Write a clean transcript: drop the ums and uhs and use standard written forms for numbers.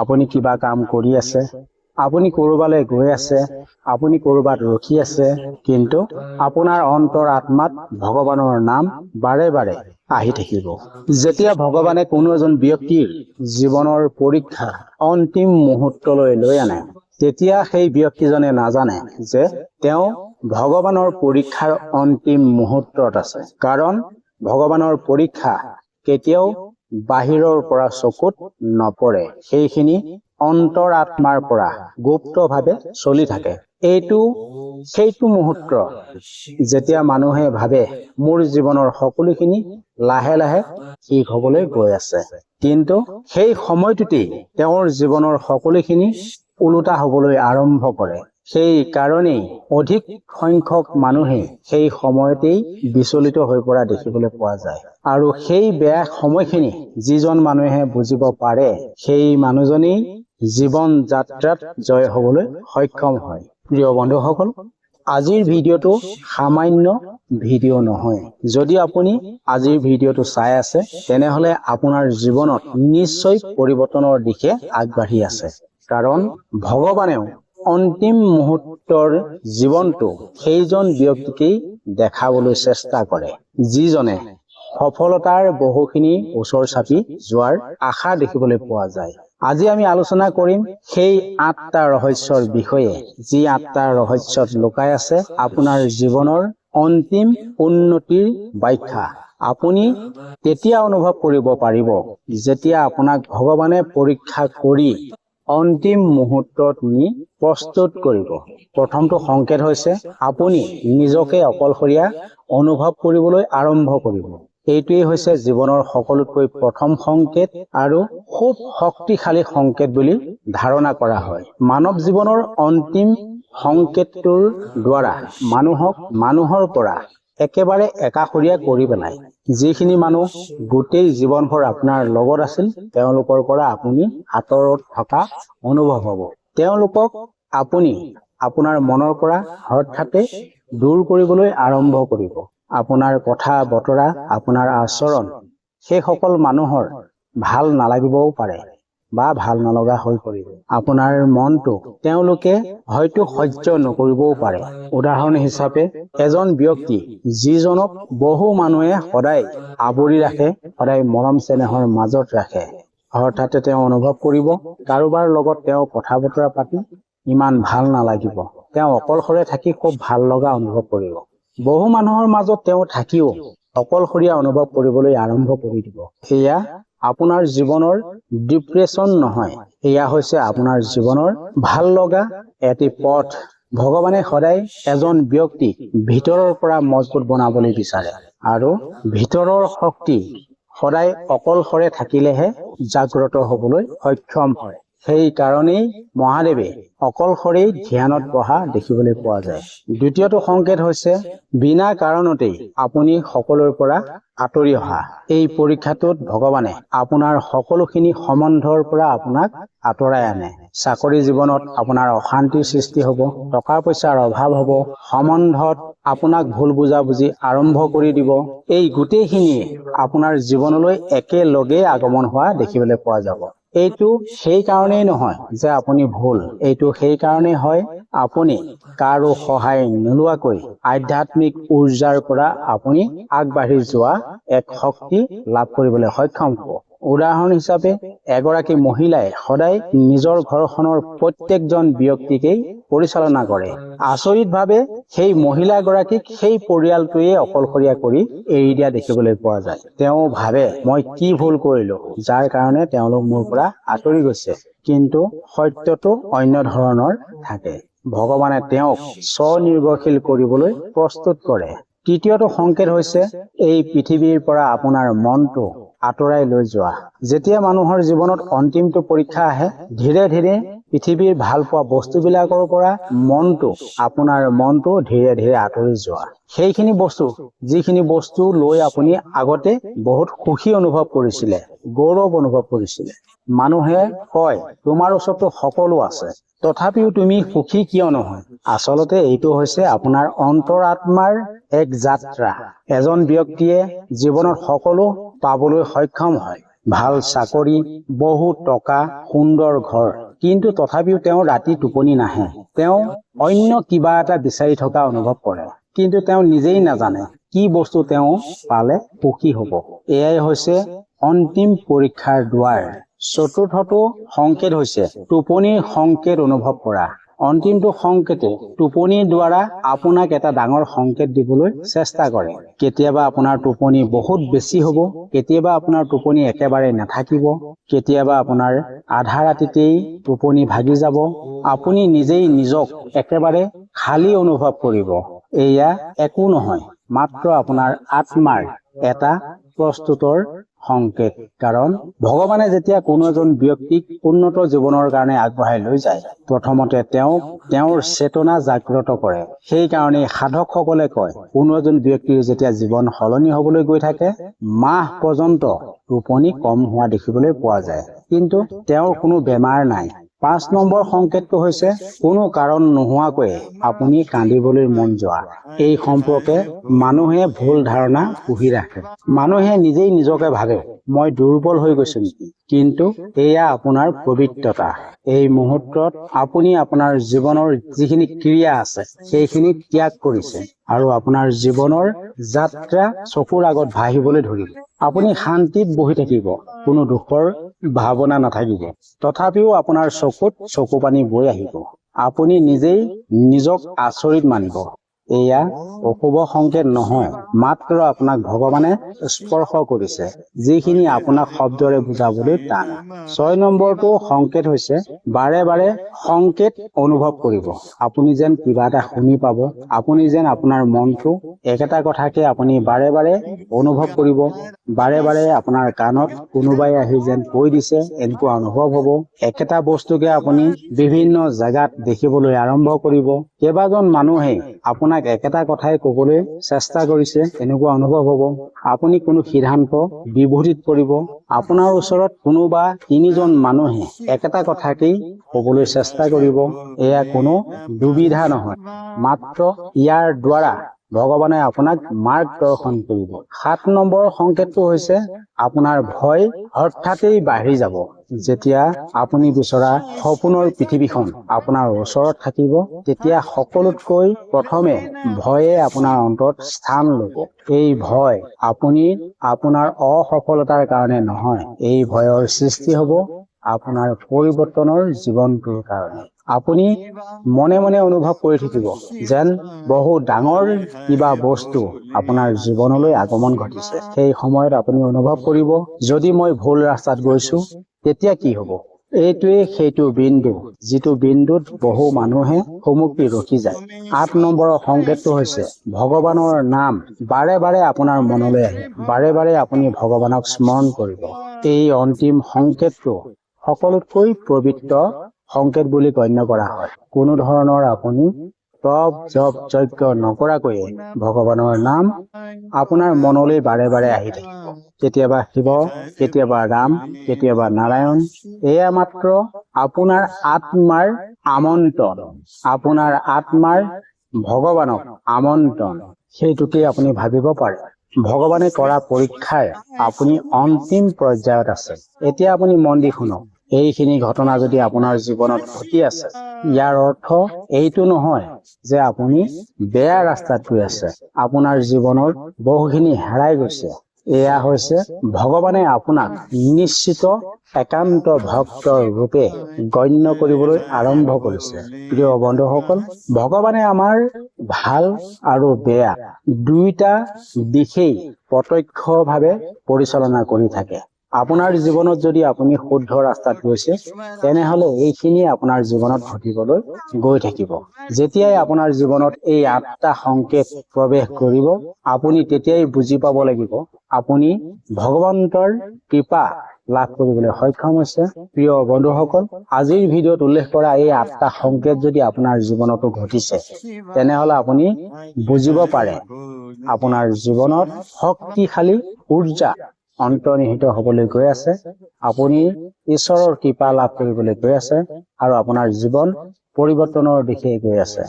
আপুনি কিবা কাম কৰি আছে, আপুনি কৰবালৈ গৈ আছে, আপুনি কৰবাত ৰখি আছে, কিন্তু আপোনাৰ অন্তৰ আত্মাত ভগৱানৰ নাম বাৰে বাৰে আহি থাকিব। যেতিয়া ভগৱানে কোনো এজন ব্যক্তিৰ জীৱনৰ পৰীক্ষা অন্তিম মুহূৰ্তলৈ লৈ আনে, তেতিয়া সেই ব্যক্তিজনে নাজানে যে তেওঁ ভগৱানৰ পৰীক্ষাৰ অন্তিম মুহূৰ্তত আছে। কাৰণ ভগৱানৰ পৰীক্ষা কেতিয়াও বাহিৰৰ পৰা চকুত নপৰে, সেইখিনি অন্তৰ আত্মাৰ পৰা গুপ্তভাৱে চলি থাকে। সেইটো মুহূৰ্ত যেতিয়া মানুহে ভাবে মোৰ জীৱনৰ সকলোখিনি লাহে লাহে শেষ হবলৈ গৈ আছে, কিন্তু সেই সময়টোতেই তেওঁৰ জীৱনৰ সকলোখিনি ওলোটা হবলৈ আৰম্ভ কৰে। সেই কাৰণেই অধিক সংখ্যক মানুহে সেই সময়তেই বিচলিত হৈ পৰা দেখিবলৈ পোৱা যায়। আৰু সেই বেয়া সময়খিনি যিজন মানুহে বুজিব পাৰে, সেই মানুহজনেই জীৱন যাত্ৰাত জয় হবলৈ সক্ষম হয়। প্ৰিয় বন্ধুসকল, আজিৰ ভিডিঅ'টো সামান্য ভিডিঅ' নহয়। যদি আপুনি আজিৰ ভিডিঅ'টো চাই আছে, তেনেহলে আপোনাৰ জীৱনত নিশ্চয় পৰিৱৰ্তনৰ দিশে আগবাঢ়ি আছে। কাৰণ ভগৱানেও অন্তিম মুহূৰ্তৰ জীৱনটো সেইজন ব্যক্তিকেই দেখাবলৈ চেষ্টা কৰে, যিজনে সফলতাৰ বহুখিনি ওচৰ চাপি যোৱাৰ আশা দেখিবলৈ পোৱা যায়। আজি আমি আলোচনা কৰিম সেই 8টা ৰহস্যৰ বিষয়ে, যি 8টা ৰহস্যত লুকাই আছে আপোনাৰ জীৱনৰ অন্তিম উন্নতিৰ ব্যাখ্যা। আপুনি তেতিয়া অনুভৱ কৰিব পাৰিব যেতিয়া আপোনাক ভগৱানে পৰীক্ষা কৰি অন্তিম মুহূৰ্তত নি প্ৰস্তুত কৰিব। প্ৰথমটো সংকেত হৈছে আপুনি নিজকে অকলশৰীয়া অনুভৱ কৰিবলৈ আৰম্ভ কৰিব। এইটোৱেই হৈছে জীৱনৰ সকলোতকৈ প্ৰথম সংকেত আৰু খুব শক্তিশালী সংকেত বুলি ধাৰণা কৰা হয়। মানৱ জীৱনৰ অন্তিম সংকেতটোৰ দ্বাৰা মানুহক মানুহৰ পৰা একেবাৰে একাষৰীয়া কৰি পেলায়। যিখিনি মানুহ গোটেই জীৱনভৰ আপোনাৰ লগত আছিল, তেওঁলোকৰ পৰা আপুনি আঁতৰত থকা অনুভৱ হ'ব। তেওঁলোকক আপুনি আপোনাৰ মনৰ পৰা হঠাতে দূৰ কৰিবলৈ আৰম্ভ কৰিব। আপোনাৰ কথা বতৰা, আপোনাৰ আচৰণ সেইসকল মানুহৰ ভাল নালাগিবও পাৰে বা ভাল নলগা হৈ পৰিব। আপোনাৰ মনটো তেওঁলোকে হয়তো সহ্য নকৰিবও পাৰে। উদাহৰণ হিচাপে, এজন ব্যক্তি যিজনক বহু মানুহে সদায় আৱৰি ৰাখে, সদায় মৰম চেনেহৰ মাজত ৰাখে, হঠাতে তেওঁ অনুভৱ কৰিব কাৰোবাৰ লগত তেওঁ কথা বতৰা পাতি ইমান ভাল নালাগিব। তেওঁ অকলশৰে থাকি খুব ভাল লগা অনুভৱ কৰিব। বহু মানুহৰ মাজত তেওঁ থাকিও অকলশৰীয়া অনুভৱ কৰিবলৈ আৰম্ভ কৰি দিব। সেয়া আপোনাৰ জীৱনৰ ডিপ্ৰেছন নহয়, এয়া হৈছে আপোনাৰ জীৱনৰ ভাল লগা এটি পথ। ভগৱানে সদায় এজন ব্যক্তিক ভিতৰৰ পৰা মজবুত বনাবলৈ বিচাৰে, আৰু ভিতৰৰ শক্তি সদায় অকলশৰে থাকিলেহে জাগ্ৰত হবলৈ সক্ষম হয়। সেই কাৰণেই মহাদেৱে অকলশৰেই ধ্যানত বহা দেখিবলৈ পোৱা যায়। দ্বিতীয়টো সংকেত হৈছে বিনা কাৰণতেই আপুনি সকলোৰে পৰা আঁতৰি অহা। এই পৰীক্ষাটোত ভগৱানে আপোনাৰ সকলোখিনি সম্বন্ধৰ পৰা আপোনাক আঁতৰাই আনে। চাকৰি জীৱনত আপোনাৰ অশান্তিৰ সৃষ্টি হ'ব, টকা পইচাৰ অভাৱ হ'ব, সম্বন্ধত আপোনাক ভুল বুজাবুজি আৰম্ভ কৰি দিব। এই গোটেইখিনিয়ে আপোনাৰ জীৱনলৈ একেলগে আগমন হোৱা দেখিবলৈ পোৱা যাব। এইটো সেই কাৰণেই নহয় যে আপুনি ভুল, এইটো সেই কাৰণেই হয় আপুনি কাৰো সহায় নোলোৱাকৈ আধ্যাত্মিক উৰ্জাৰ পৰা আপুনি আগবাঢ়ি যোৱা এক শক্তি লাভ কৰিবলৈ সক্ষম হ'ব। উদাহৰণ হিচাপে, এগৰাকী মহিলাই সদায় নিজৰ ঘৰখনৰ প্ৰত্যেকজন ব্যক্তিকেই পৰিচালনা কৰে। আচৰিতভাৱে সেই মহিলাগৰাকীক সেই পৰিয়ালটোৱে অকলশৰীয়া কৰি এৰি দিয়া দেখিবলৈ পোৱা যায়। তেওঁ ভাবে, মই কি ভুল কৰিলো যাৰ কাৰণে তেওঁলোক মোৰ পৰা আঁতৰি গৈছে। কিন্তু সত্যটো অন্য ধৰণৰ থাকে। ভগৱানে তেওঁক স্বনিৰ্ভৰশীল কৰিবলৈ প্ৰস্তুত কৰে। তৃতীয়টো সংকেত হৈছে এই পৃথিৱীৰ পৰা আপোনাৰ মনটো আঁতৰাই লৈ যোৱা। যেতিয়া মানুহৰ জীৱনত অন্তিমটো পৰীক্ষা আহে, ধীৰে ধীৰে পৃথিৱীৰ ভাল পোৱা বস্তুবিলাকৰ পৰা আপোনাৰ মনটো ধীৰে ধীৰে আঁতৰি যোৱা। সেইখিনি বস্তু, যিখিনি বস্তু লৈ আপুনি আগতে বহুত সুখী অনুভৱ কৰিছিলে, গৌৰৱ অনুভৱ কৰিছিলে। মানুহে কয় তোমাৰ ওচৰতো সকলো আছে, তথাপিও তুমি সুখী কিয় নহয়? আচলতে এইটো হৈছে আপোনাৰ অন্তৰ আত্মাৰ এক যাত্ৰা। এজন ব্যক্তিয়ে জীৱনত সকলো পাবলৈ সক্ষম হয় ভাল চাকৰি, বহু টকা, সুন্দৰ ঘৰ। কিন্তু তথাপিও তেওঁ ৰাতি টোপনি নাহে। তেওঁ অন্য কিবা এটা বিচাৰি থকা অনুভৱ কৰে, কিন্তু তেওঁ নিজেই নাজানে কি বস্তু তেওঁ পালে সুখী হ'ব। এয়াই হৈছে অন্তিম পৰীক্ষাৰ দুৱাৰ। চতুৰ্থটো সংকেত হৈছে টোপনিৰ সংকেত অনুভৱ কৰা। অন্তিমটো সংকেতে টোপনিৰ দ্বাৰা আপোনাক এটা ডাঙৰ সংকেত দিবলৈ চেষ্টা কৰে। কেতিয়াবা আপোনাৰ টোপনি বহুত বেছি হ'ব, কেতিয়াবা আপোনাৰ টোপনি একেবাৰে নাথাকিব, কেতিয়াবা আপোনাৰ আধা ৰাতিতেই টোপনি ভাগি যাব। আপুনি নিজেই নিজক একেবাৰে খালী অনুভৱ কৰিব। এয়া একো নহয়, মাত্ৰ আপোনাৰ আত্মাৰ এটা প্ৰস্তুতৰ সংকেত। কাৰণ ভগৱানে যেতিয়া কোনো এজন ব্যক্তিক উন্নত জীৱনৰ কাৰণে আগবঢ়াই লৈ যায়, প্ৰথমতে তেওঁক তেওঁৰ চেতনা জাগ্ৰত কৰে। সেইকাৰণে সাধকসকলে কয়, কোনো এজন ব্যক্তিৰ যেতিয়া জীৱন সলনি হবলৈ গৈ থাকে, মাহ পৰ্যন্ত টোপনি কম হোৱা দেখিবলৈ পোৱা যায়, কিন্তু তেওঁৰ কোনো বেমাৰ নাই। 5 নম্বৰ সংকেতটো হৈছে কোনো কাৰণ নোহোৱাকৈ আপুনি কান্দিবলৈ মন যোৱা। এই সম্পৰ্কে মানুহে ভুল ধাৰণা পুহি ৰাখে। মানুহে নিজেই নিজকে ভাবে, মই দুৰ্বল হৈ গৈছো নেকি? কিন্তু এয়া আপোনাৰ পবিত্ৰতা। এই মুহূৰ্তত আপুনি আপোনাৰ জীৱনৰ যিখিনি ক্ৰিয়া আছে সেইখিনি ত্যাগ কৰিছে আৰু আপোনাৰ জীৱনৰ যাত্ৰা চকুৰ আগত ভাহিবলৈ ধৰিব। আপুনি শান্তিত বহি থাকিব, কোনো দুখৰ ভাৱনা নাথাকিব। তথাপিও আপোনাৰ চকুত চকু পানী বৈ আহিব। আপুনি নিজেই নিজক আচৰিত মানিব। এয়া অশুভ সংকেত নহয়, মাত্ৰ আপোনাক ভগৱানে স্পৰ্শ কৰিছে, যিখিনি আপোনাক শব্দৰে বুজাবলৈ টান। 6 নম্বৰটো সংকেত হৈছে বাৰে বাৰে সংকেত অনুভৱ কৰিব। আপুনি যেন কিবা এটা শুনি পাব, আপুনি যেন আপোনাৰ মনটো একেটা কথাকে আপুনি বাৰে বাৰে অনুভৱ কৰিব। বাৰে বাৰে আপোনাৰ কাণত কোনোবাই আহি যেন কৈ দিছে এনেকুৱা অনুভৱ হ'ব। একেটা বস্তুকে আপুনি বিভিন্ন জাগাত দেখিবলৈ আৰম্ভ কৰিব। কেইবাজন মানুহে আপোনাক একেটা কথাই কবলৈ চেষ্টা কৰিছে এনেকুৱা অনুভৱ হ'ব। আপুনি কোনো সিদ্ধান্ত বিভূতিত পৰিব। আপোনাৰ ওচৰত কোনোবা 3জন মানুহে একেটা কথাকেই কবলৈ চেষ্টা কৰিব। এয়া কোনো দুবিধা নহয়, মাত্ৰ ইয়াৰ দ্বাৰা ভগৱানে আপোনাক মাৰ্গদৰ্শন কৰিব। 7 নম্বৰ সংকেতটো হৈছে আপোনাৰ ভয় হঠাতেই বাঢ়ি যাব। যেতিয়া আপুনি বিচৰা সপোনৰ পৃথিৱীখন আপোনাৰ ওচৰত থাকিব, তেতিয়া সকলোতকৈ প্ৰথমে ভয়ে আপোনাৰ অন্তৰত স্থান ল'ব। এই ভয় আপুনি আপোনাৰ অসফলতাৰ কাৰণে নহয়, এই ভয়ৰ সৃষ্টি হ'ব আপোনাৰ পৰিৱৰ্তনৰ জীৱনটোৰ কাৰণে। আপুনি মনে মনে অনুভৱ কৰি থাকিব যেন বহু ডাঙৰ কিবা বস্তু আপোনাৰ জীৱনলৈ আগমন ঘটিছে। সেই সময়ত আপুনি অনুভৱ কৰিব, যদি মই ভুল ৰাস্তাত গৈছো তেতিয়া কি হ'ব? এইটোৱে সেইটো বিন্দু, যিটো বিন্দুত বহু মানুহে থমকি ৰখি যায়। 8 নম্বৰৰ সংকেতটো হৈছে ভগৱানৰ নাম বাৰে বাৰে আপোনাৰ মনলৈ আহে। বাৰে বাৰে আপুনি ভগৱানক স্মৰণ কৰিব। এই অন্তিম সংকেতটো সকলোতকৈ পবিত্ৰ সংকেত বুলি গণ্য কৰা হয়। কোনো ধৰণৰ আপুনি তপ জপ যজ্ঞ নকৰাকৈয়ে ভগৱানৰ নাম আপোনাৰ মনলৈ বাৰে বাৰে আহি থাকিব। কেতিয়াবা শিৱ, কেতিয়াবা ৰাম, কেতিয়াবা নাৰায়ণ। এয়া মাত্ৰ আপোনাৰ আত্মাৰ আমন্ত্ৰণ, আপোনাৰ আত্মাৰ ভগৱানক আমন্ত্ৰণ। সেইটোকে আপুনি ভাবিব পাৰে। ভগৱানে কৰা পৰীক্ষাৰ আপুনি অন্তিম পৰ্যায়ত আছে। এতিয়া আপুনি মন দি শুনক। এইখিনি ঘটনা যদি আপোনাৰ জীৱনত ঘটি আছে, ইয়াৰ অৰ্থ এইটো নহয় যে আপুনি বেয়া ৰাস্তাত গৈ আছে, আপোনাৰ জীৱনৰ বহুখিনি হেৰাই গৈছে। এয়া হৈছে ভগৱানে আপোনাক নিশ্চিত একান্ত ভক্তৰ ৰূপে গণ্য কৰিবলৈ আৰম্ভ কৰিছে। প্ৰিয় বন্ধুসকল, ভগৱানে আমাৰ ভাল আৰু বেয়া দুইটা দিশেই প্ৰত্যক্ষভাৱে পৰিচালনা কৰি থাকে। আপোনাৰ জীৱনত যদি আপুনি শুদ্ধ ৰাস্তাত গৈছে, তেনেহলে এইখিনি আপোনাৰ জীৱনত ঘটিবলৈ গৈ থাকিব। যেতিয়াই আপোনাৰ জীৱনত এই 8টা সংকেত প্ৰৱেশ কৰিব, আপুনি তেতিয়াই বুজি পাব লাগিব আপুনি ভগৱন্তৰ কৃপা লাভ কৰিবলৈ সক্ষম হৈছে। প্ৰিয় বন্ধুসকল, আজিৰ ভিডিঅ'ত উল্লেখ কৰা এই 8টা সংকেত যদি আপোনাৰ জীৱনতো ঘটিছে, তেনেহলে আপুনি বুজিব পাৰে আপোনাৰ জীৱনত শক্তিশালী ঊৰ্জা অন্তৰ্নিহিত হবলৈ গৈ আছে। আপুনি ঈশ্বৰৰ কৃপা লাভ কৰিবলৈ গৈ আছে আৰু আপোনাৰ জীৱন পৰিৱৰ্তনৰ দিশে গৈ আছে।